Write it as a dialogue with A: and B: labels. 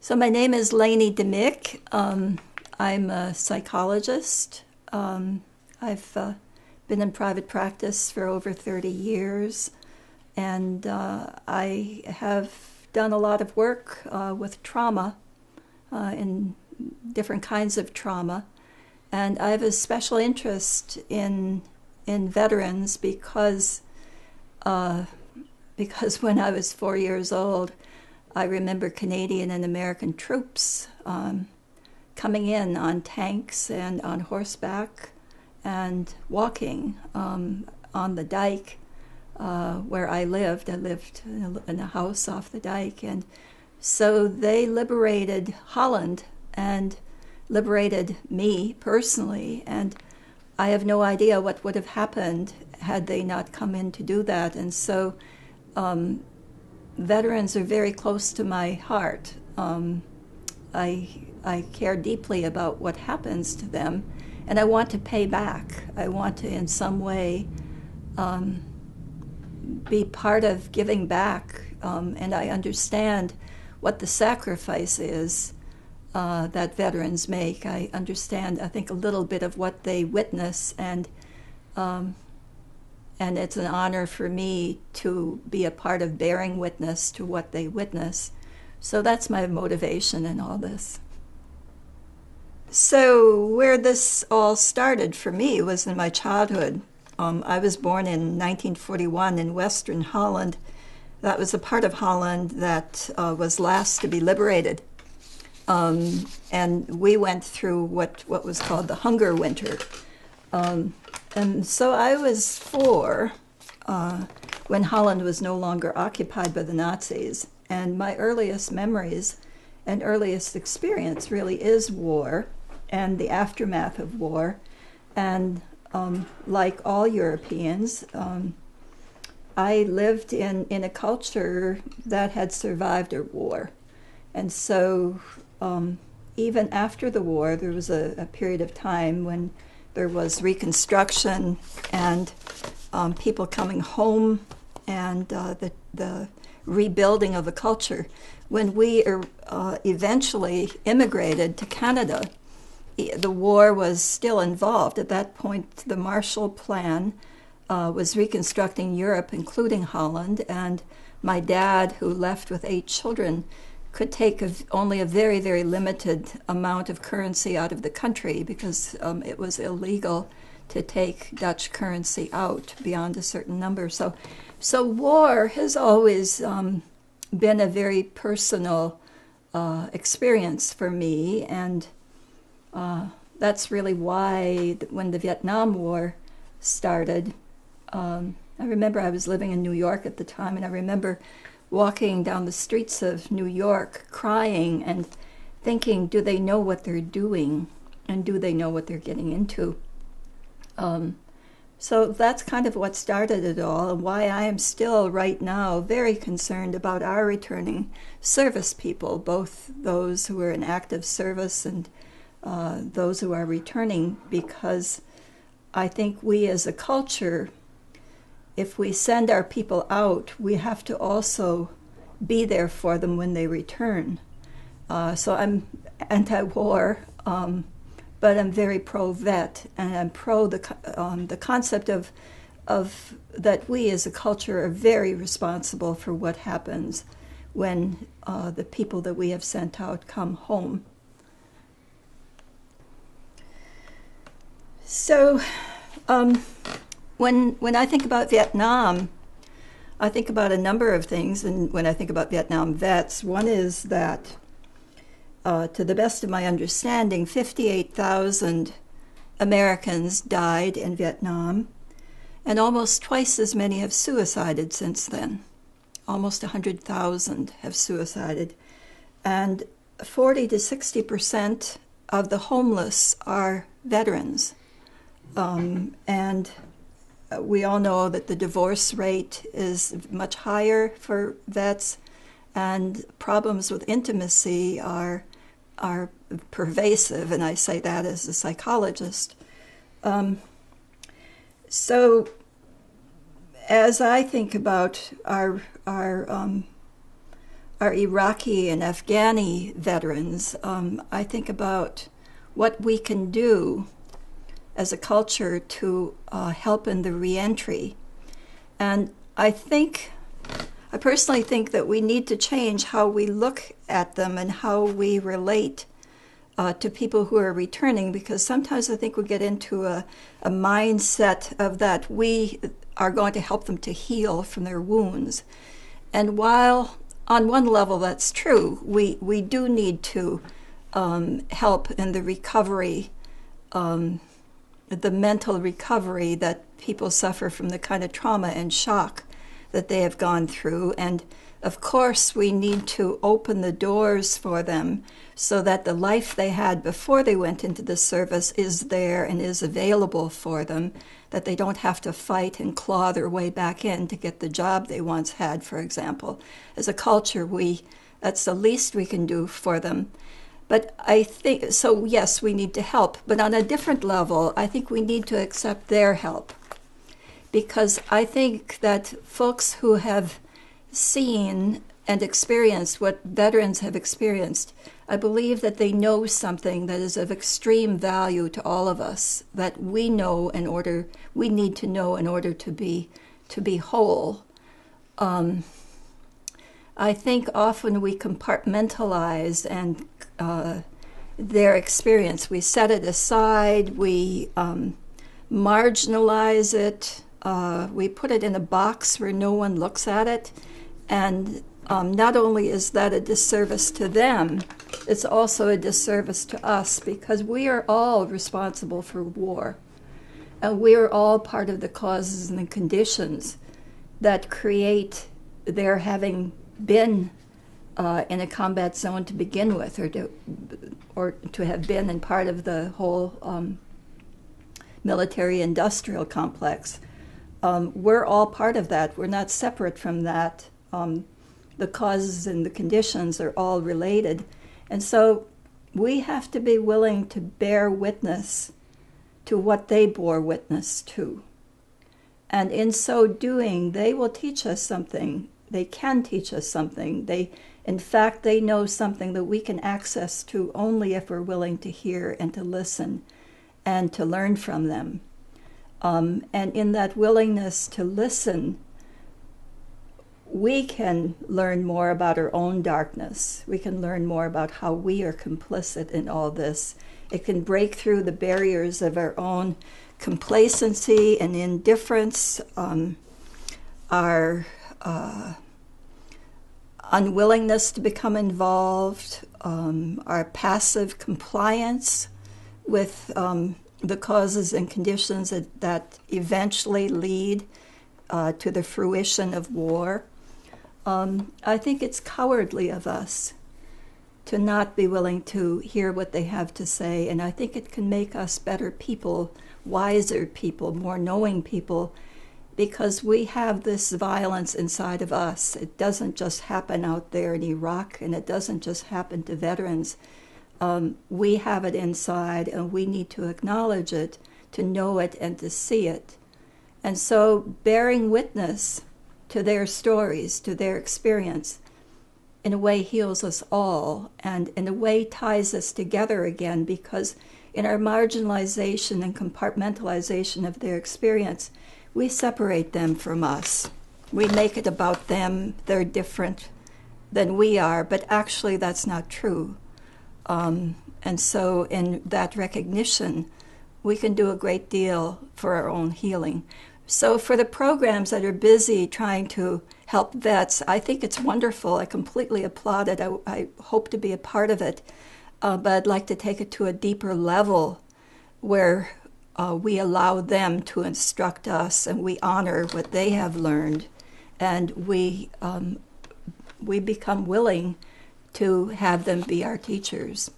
A: So my name is Leni Demik. I'm a psychologist. I've been in private practice for over 30 years, and I have done a lot of work with trauma, in different kinds of trauma. And I have a special interest in veterans uh, because when I was 4 years old, I remember Canadian and American troops coming in on tanks and on horseback and walking on the dike where I lived. I lived in a house off the dike. And so they liberated Holland and liberated me personally. And I have no idea what would have happened had they not come in to do that. And so veterans are very close to my heart. I care deeply about what happens to them, and I want to pay back. I want to, in some way, be part of giving back, and I understand what the sacrifice is that veterans make. I understand, I think, a little bit of what they witness, and it's an honor for me to be a part of bearing witness to what they witness. So that's my motivation in all this. So where this all started for me was in my childhood. I was born in 1941 in Western Holland. That was a part of Holland that was last to be liberated. And we went through what was called the Hunger Winter. And so I was 4 when Holland was no longer occupied by the Nazis. And my earliest memories and earliest experience really is war and the aftermath of war. And like all Europeans, I lived in a culture that had survived a war. And so even after the war, there was a period of time when there was reconstruction and people coming home and the rebuilding of a culture. When we eventually immigrated to Canada, the war was still involved. At that point, the Marshall Plan was reconstructing Europe, including Holland, and my dad, who left with 8 children, could take only a very, very limited amount of currency out of the country because it was illegal to take Dutch currency out beyond a certain number. So war has always been a very personal experience for me, and that's really why when the Vietnam War started, I remember I was living in New York at the time, and I remember walking down the streets of New York crying and thinking, do they know what they're doing, and do they know what they're getting into? So that's kind of what started it all, and why I am still right now very concerned about our returning service people, both those who are in active service and those who are returning, because I think we as a culture, if we send our people out, we have to also be there for them when they return. So I'm anti-war, but I'm very pro-vet, and I'm pro the concept of that we as a culture are very responsible for what happens when the people that we have sent out come home. So when I think about Vietnam, I think about a number of things, and when I think about Vietnam vets, one is that to the best of my understanding, 58,000 Americans died in Vietnam, and almost twice as many have suicided since then. Almost 100,000 have suicided, and 40 to 60% of the homeless are veterans. And we all know that the divorce rate is much higher for vets, and problems with intimacy are pervasive, and I say that as a psychologist. So as I think about our our Iraqi and Afghani veterans, I think about what we can do as a culture to help in the reentry. And I personally think that we need to change how we look at them and how we relate to people who are returning, because sometimes I think we get into a mindset of that we are going to help them to heal from their wounds. And while on one level that's true, we do need to help in the recovery, the mental recovery that people suffer from the kind of trauma and shock that they have gone through. And of course, we need to open the doors for them so that the life they had before they went into the service is there and is available for them, that they don't have to fight and claw their way back in to get the job they once had, for example. As a culture, that's the least we can do for them. But I think, so yes, we need to help, but on a different level, I think we need to accept their help. Because I think that folks who have seen and experienced what veterans have experienced, I believe that they know something that is of extreme value to all of us, that we need to know in order to be whole. I think often we compartmentalize and their experience. We set it aside, we marginalize it, we put it in a box where no one looks at it, and not only is that a disservice to them, it's also a disservice to us, because we are all responsible for war, and we are all part of the causes and the conditions that create their having been in a combat zone to begin with, or to have been in part of the whole military-industrial complex. We're all part of that. We're not separate from that. The causes and the conditions are all related. And so we have to be willing to bear witness to what they bore witness to. And in so doing, they will teach us something. They can teach us something. In fact, they know something that we can access to only if we're willing to hear and to listen and to learn from them. And in that willingness to listen, we can learn more about our own darkness. We can learn more about how we are complicit in all this. It can break through the barriers of our own complacency and indifference, our unwillingness to become involved, our passive compliance with the causes and conditions that eventually lead to the fruition of war. I think it's cowardly of us to not be willing to hear what they have to say, and I think it can make us better people, wiser people, more knowing people, because we have this violence inside of us. It doesn't just happen out there in Iraq, and it doesn't just happen to veterans. We have it inside, and we need to acknowledge it, to know it, and to see it. And so bearing witness to their stories, to their experience, in a way heals us all, and in a way ties us together again, because in our marginalization and compartmentalization of their experience, we separate them from us. We make it about them, they're different than we are, but actually that's not true. And so in that recognition, we can do a great deal for our own healing. So for the programs that are busy trying to help vets, I think it's wonderful. I completely applaud it. I hope to be a part of it. But I'd like to take it to a deeper level where we allow them to instruct us, and we honor what they have learned, and we become willing to have them be our teachers.